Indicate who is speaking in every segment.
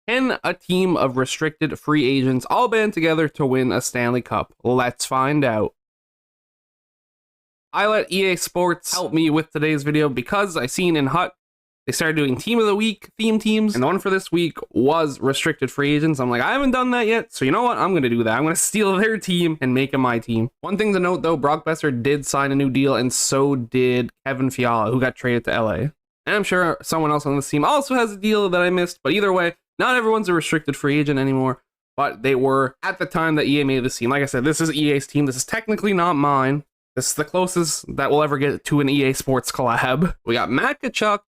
Speaker 1: Can a team of restricted free agents all band together to win a Stanley Cup? Let's find out. I let EA Sports help me with today's video because I seen in Hut they started doing Team of the Week theme teams, and the one for this week was restricted free agents. I'm like, I haven't done that yet, so you know what? I'm going to do that. I'm going to steal their team and make it my team. One thing to note, though, Brock Besser did sign a new deal, and so did Kevin Fiala, who got traded to LA. And I'm sure someone else on this team also has a deal that I missed, but either way, not everyone's a restricted free agent anymore, but they were at the time that EA made this team. Like I said, this is EA's team. This is technically not mine. This is the closest that we'll ever get to an EA Sports collab. We got Matt Tkachuk,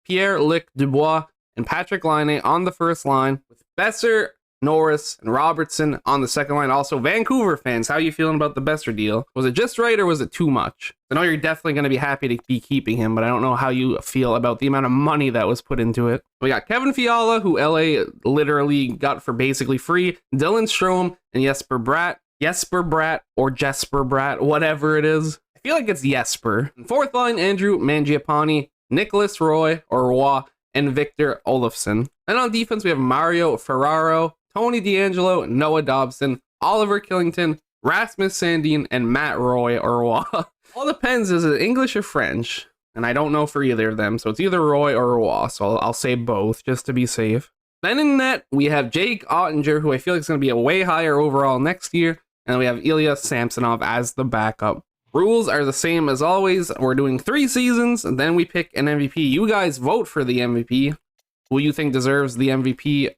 Speaker 1: Pierre-Luc Dubois, and Patrick Laine on the first line, with Besser, Norris, and Robertson on the second line. Also, Vancouver fans, how are you feeling about the Besser deal? Was it just right or was it too much? I know you're definitely going to be happy to be keeping him, but I don't know how you feel about the amount of money that was put into it. We got Kevin Fiala, who LA literally got for basically free, Dylan Strome, and Jesper Bratt, or Jesper Bratt, whatever it is. I feel like it's Jesper. Fourth line, Andrew Mangiapane, Nicholas Roy, and Victor Olofsson. And on defense, we have Mario Ferraro, Tony DeAngelo, Noah Dobson, Oliver Killington, Rasmus Sandin, and Matt Roy, All depends, is it English or French? And I don't know for either of them, so it's either Roy or Roy, so I'll say both, just to be safe. Then in net, we have Jake Ottinger, who I feel like is going to be a way higher overall next year, and then we have Ilya Samsonov as the backup. Rules are the same as always. We're doing 3 seasons, and then we pick an MVP. You guys vote for the MVP. Who you think deserves the MVP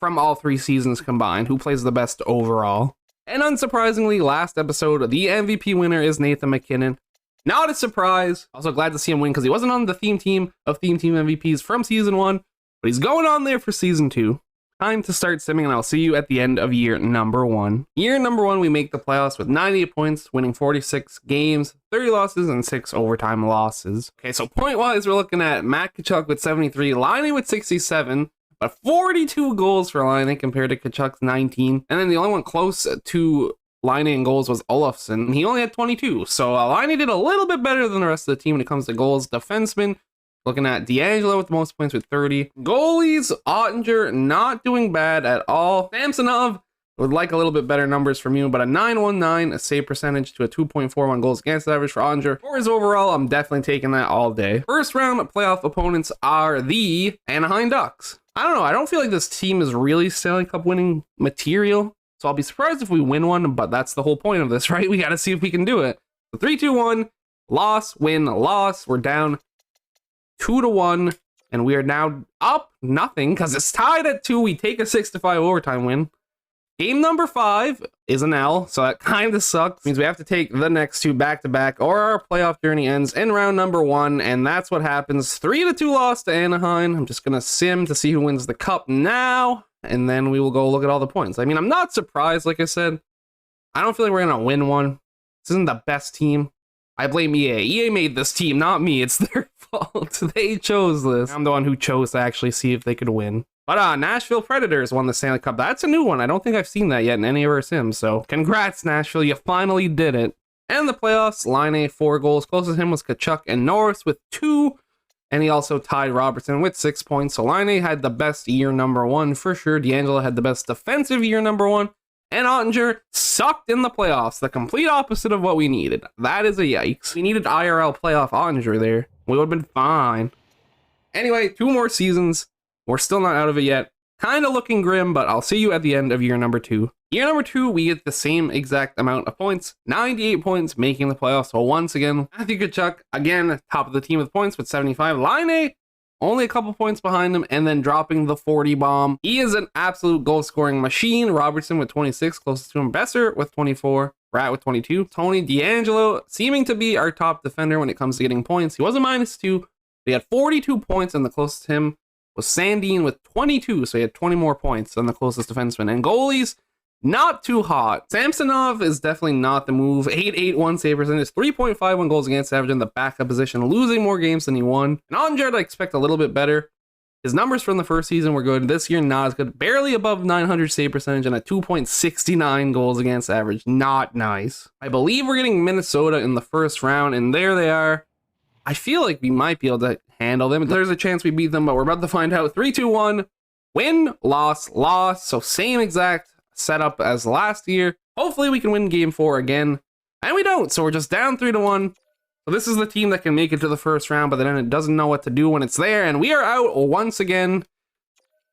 Speaker 1: from all 3 seasons combined? Who plays the best overall? And unsurprisingly, last episode, the MVP winner is Nathan MacKinnon. Not a surprise. Also glad to see him win because he wasn't on the theme team of Theme Team MVPs from Season 1, but he's going on there for Season 2. Time to start simming, and I'll see you at the end of year number 1. Year number 1, we make the playoffs with 98 points, winning 46 games, 30 losses, and 6 overtime losses. Okay, so point-wise, we're looking at Matt Tkachuk with 73, Laine with 67, but 42 goals for Laine compared to Tkachuk's 19. And then the only one close to Laine in goals was Olofsson. He only had 22, so Laine did a little bit better than the rest of the team when it comes to goals. Defenseman, looking at DeAngelo with the most points with 30. Goalies, Ottinger not doing bad at all. Samsonov would like a little bit better numbers from you, but a 919 save percentage to a 2.41 goals against average for Ottinger. For his overall, I'm definitely taking that all day. First round playoff opponents are the Anaheim Ducks. I don't know. I don't feel like this team is really Stanley Cup winning material, so I'll be surprised if we win one, but that's the whole point of this, right? We got to see if we can do it. So 3-2-1, loss, win, loss. We're down 2-1, and we are now up nothing because it's tied at 2. We take a 6-5 overtime win. Game number 5 is an L, so that kind of sucks. Means we have to take the next 2 back-to-back, or our playoff journey ends in round number 1, and that's what happens. 3-2 loss to Anaheim. I'm just gonna sim to see who wins the cup now, and then we will go look at all the points. I mean, I'm not surprised. Like I said, I don't feel like we're gonna win one. This isn't the best team. I blame EA. EA made this team, not me. It's their fault. They chose this. I'm the one who chose to actually see if they could win. But Nashville Predators won the Stanley Cup. That's a new one. I don't think I've seen that yet in any of our sims. So congrats, Nashville. You finally did it. And the playoffs, Laine 4 goals. Closest to him was Tkachuk and Norris with 2. And he also tied Robertson with 6 points. So Laine had the best year number 1 for sure. DeAngelo had the best defensive year number 1. And Ottinger sucked in the playoffs, the complete opposite of what we needed. That is a yikes. We needed IRL playoff Ottinger there. We would have been fine. Anyway, 2 more seasons. We're still not out of it yet. Kind of looking grim, but I'll see you at the end of year number 2. Year number 2, we get the same exact amount of points. 98 points, making the playoffs. So once again, Matthew Tkachuk, again, top of the team with points with 75. Laine, only a couple points behind him, and then dropping the 40 bomb. He is an absolute goal-scoring machine. Robertson with 26, closest to him. Besser with 24. Bratt with 22. Tony DeAngelo, seeming to be our top defender when it comes to getting points. He was a -2, but he had 42 points, and the closest to him was Sandin with 22, so he had 20 more points than the closest defenseman. And goalies, not too hot. Samsonov is definitely not the move. 881 save percentage, 3.51 goals against average in the backup position, losing more games than he won. And Ottinger, I expect a little bit better. His numbers from the first season were good. This year, not as good. Barely above 900 save percentage and a 2.69 goals against average. Not nice. I believe we're getting Minnesota in the first round, and there they are. I feel like we might be able to handle them. There's a chance we beat them, but we're about to find out. 3-2-1. Win, loss, loss. So same exact setup as last year. Hopefully we can win game 4 again. And we don't, so we're just down 3-1. So this is the team that can make it to the first round, but then it doesn't know what to do when it's there. And we are out once again.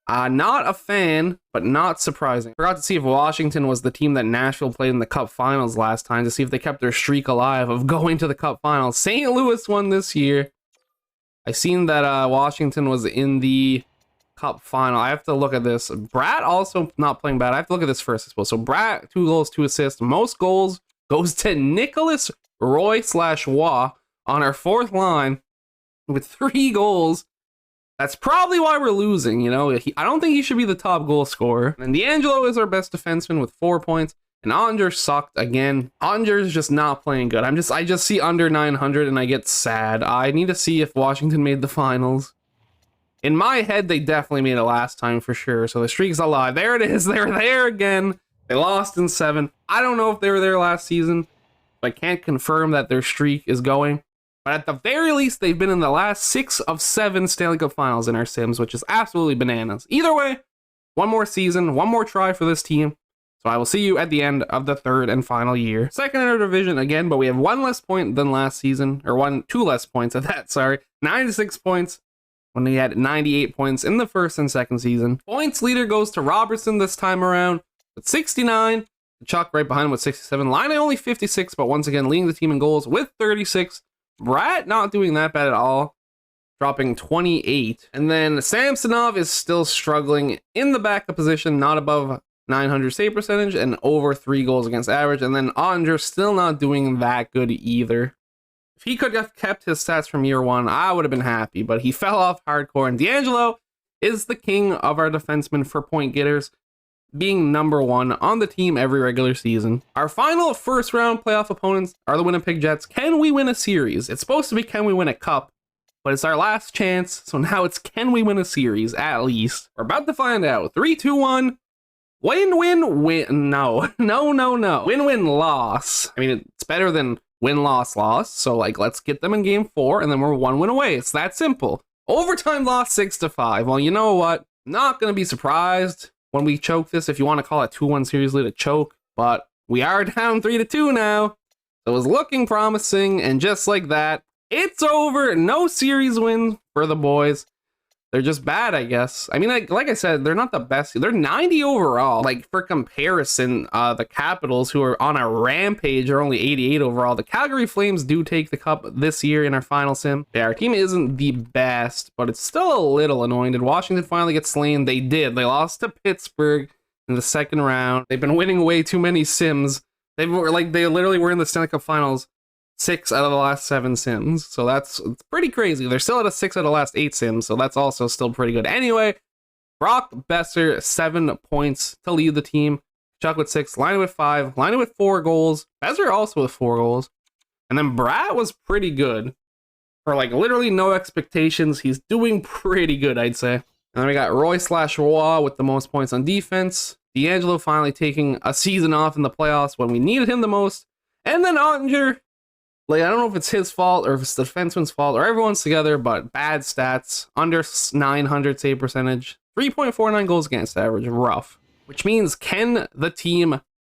Speaker 1: Not a fan, but not surprising. Forgot to see if Washington was the team that Nashville played in the Cup Finals last time to see if they kept their streak alive of going to the Cup Finals. St. Louis won this year. I seen that Washington was in the Cup Final. I have to look at this. Bratt also not playing bad. I have to look at this first, I suppose. So Bratt, 2 goals, 2 assists. Most goals goes to Nicholas Roy/Waugh on our 4th line with 3 goals. That's probably why we're losing, you know. I don't think he should be the top goal scorer. And D'Angelo is our best defenseman with 4 points. And Onger sucked again. Onger is just not playing good. I just see under 900 and I get sad. I need to see if Washington made the finals. In my head, they definitely made it last time for sure. So the streak's alive. There it is. They're there again. They lost in 7. I don't know if they were there last season. I can't confirm that their streak is going. But at the very least, they've been in the last 6 of 7 Stanley Cup Finals in our Sims, which is absolutely bananas. Either way, one more season, one more try for this team. So I will see you at the end of the 3rd and final year. Second in our division again, but we have 1 less point than last season. Or 2 less points at that, sorry. 96 points when we had 98 points in the 1st and 2nd season. Points leader goes to Robertson this time around with 69. Chuck right behind him with 67. Line only 56, but once again leading the team in goals with 36. Bratt not doing that bad at all, dropping 28. And then Samsonov is still struggling in the backup position, not above 900 save percentage and over 3 goals against average. And then Onger still not doing that good either. If he could have kept his stats from year 1, I would have been happy, but he fell off hardcore. And D'Angelo is the king of our defensemen for point getters, being number 1 on the team every regular season. Our final 1st round playoff opponents are the Winnipeg Jets. Can we win a series? It's supposed to be can we win a cup, but it's our last chance. So now it's can we win a series at least. We're about to find out. 3, 2, 1. Win, win, win. No. Win, win, loss. I mean, it's better than win, loss, loss. So like, let's get them in game 4 and then we're 1 win away. It's that simple. Overtime loss 6-5. Well, you know what? Not going to be surprised when we choke this, if you want to call it 2-1 series lead a choke, but we are down 3-2 now. So it was looking promising, and just like that, it's over. No series win for the boys. They're just bad, I guess. I mean, like I said, they're not the best. They're 90 overall. Like, for comparison, the Capitals, who are on a rampage, are only 88 overall. The Calgary Flames do take the cup this year in our final sim. Yeah, our team isn't the best, but it's still a little annoying. Did Washington finally get slain? They did. They lost to Pittsburgh in the 2nd round. They've been winning way too many sims. They literally were in the Stanley Cup Finals 6 out of the last 7 sims, so it's pretty crazy. They're still at a 6 out of the last 8 sims, so that's also still pretty good. Anyway, Brock Besser, 7 points to lead the team. Chuck with 6, Line with 5, Line with 4 goals. Besser also with 4 goals. And then Bratt was pretty good. For like literally no expectations, he's doing pretty good, I'd say. And then we got Roy/Waugh with the most points on defense. D'Angelo finally taking a season off in the playoffs when we needed him the most. And then Onger, like, I don't know if it's his fault or if it's the defenseman's fault or everyone's together, but bad stats. Under 900 save percentage. 3.49 goals against average. Rough. Which means, can the team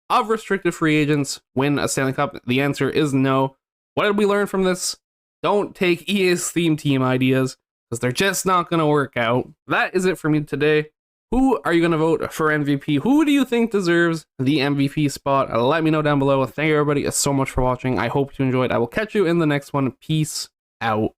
Speaker 1: of restricted free agents win a Stanley Cup? The answer is no. What did we learn from this? Don't take EA's theme team ideas, because they're just not going to work out. That is it for me today. Who are you going to vote for MVP? Who do you think deserves the MVP spot? Let me know down below. Thank you everybody so much for watching. I hope you enjoyed. I will catch you in the next one. Peace out.